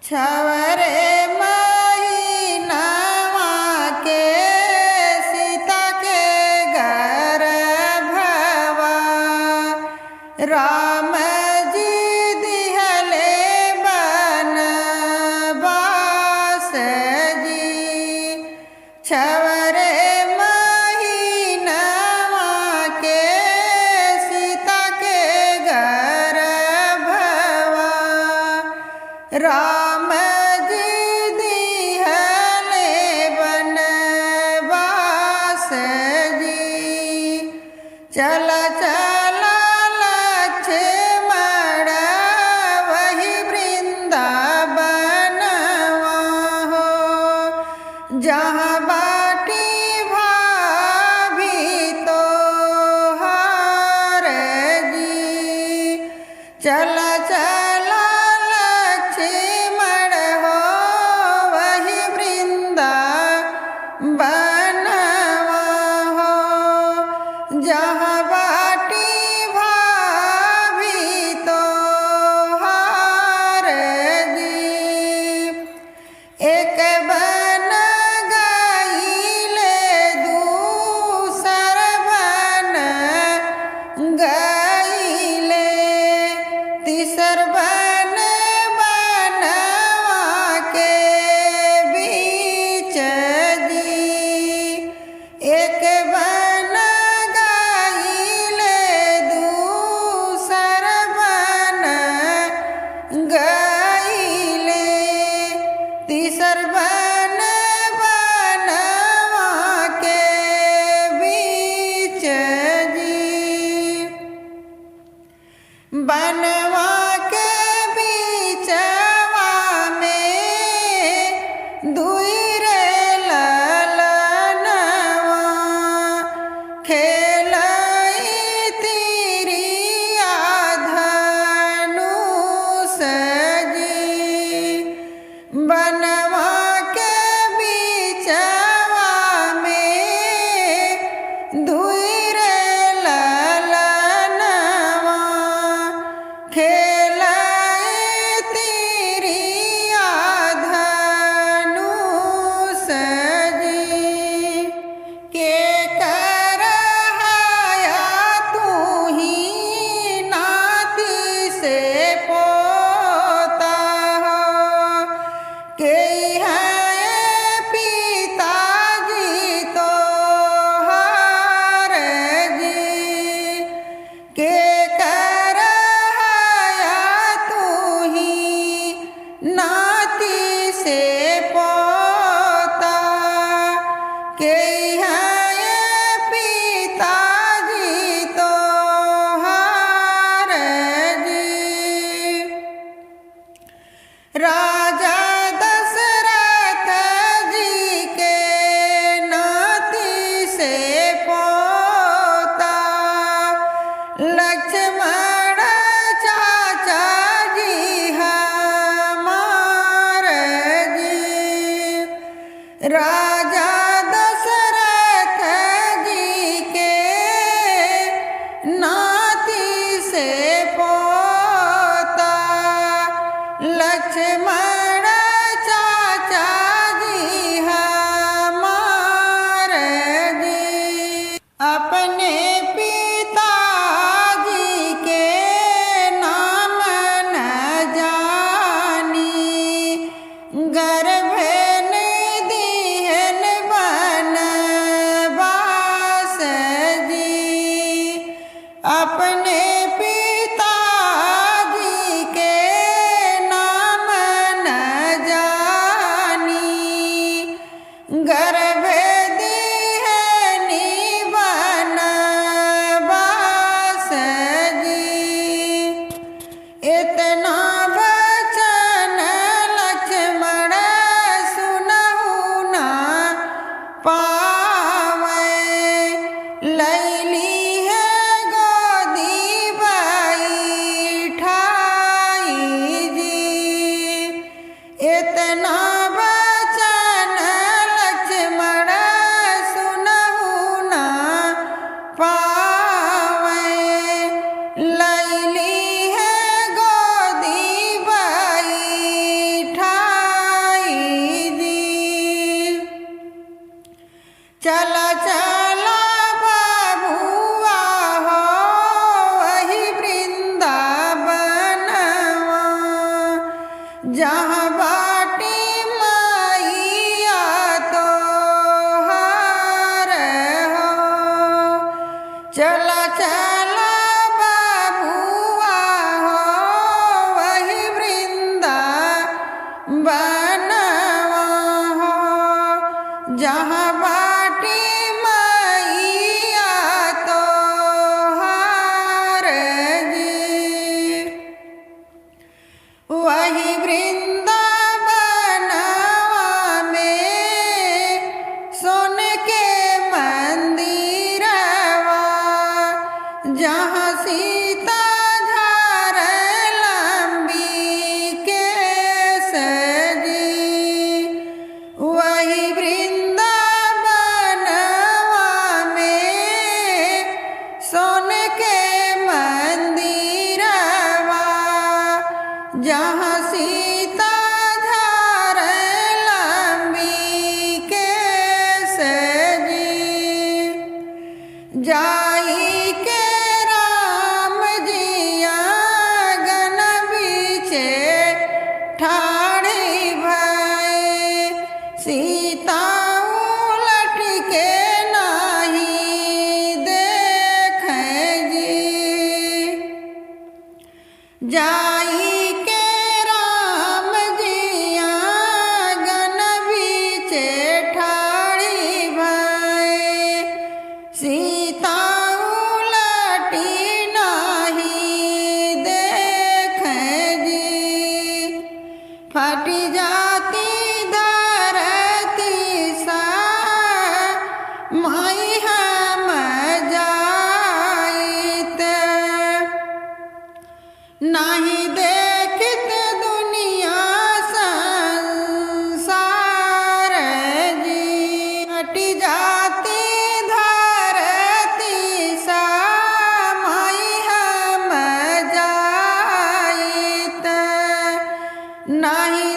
छवरे महीनावा के सीता के गर्भवा राम जी दिहले बनवास जी। छवरे महीनावा के सीता के गर्भवा राम जी दिहले बनवास जी। चल चल लक्ष्मण वही वृंदावनवा हो, जहाँ बाटी भाभी तोहार जी। चल चल लक्ष्मण हो वही वृंदावनवा हो, जहाँ बाटी भाभी तोहार जी। एक बन गईले दूसर बन गईले, तीसर बन बनवा के बीच जी। एक बन गईले दूसर बन गईले, तीसर बन बनवा के बीच जी। बनवा के बीचवा में दुई रे ललनवा खेलई तिरिया धनुष जी। बनवा के बीचवा में दुई रे ललनवा खेलई तिरिया धनुष जी। के करहाया तू ही नाती से पोता हो, के है पिताजी तोहार जी। के करहाया तू ही नाती से पोता, के है पिताजी तोहार जी। राजा दशरथ जी के नाती से पोता, लक्ष्मण चाचा जी हमार जी। राजा दशरथ जी के नाती से पोता, लक्ष्मण चाचा जी हमार जी। अपने पिताजी के नाम न जानी, गर्भन दिहन बनवास जी। अपने पिताजी के नाम न जानी, गर्भ दिहनी बनवास जी। इतना वचन लक्ष्मण सुनहु ना पावे, लैली है गोदी बैठाई जी। इतना वचन लक्ष्मण सुनहु ना पावे, लैली है गोदी बैठाई जहाँ बाटी मैया तो हर हो। चला चला बाबुआ हो वही वृंदावनवा हो। जहाँ बाटी मैया तो हर जी वही वृंदावनवा में सोन के मंदिरवा। जहाँ सीता झार लंबी के सजी वही वृंदावनवा में सोन के मंदिरवा। जहाँ सीता झार लंबी के सजी जाई के राम जिया गन बीचे ठाड़ी भय। सीता उलट के नाही देखे जी। जाई के राम जिया गन बीचे ठाड़ी भय। सीता उलटी नाही देखे जी। फटी जाती धरती सा माई हम जाइत। नहीं देखत दुनिया संसार जी। हटी जाती धरती सा माई हम जाइत। नहीं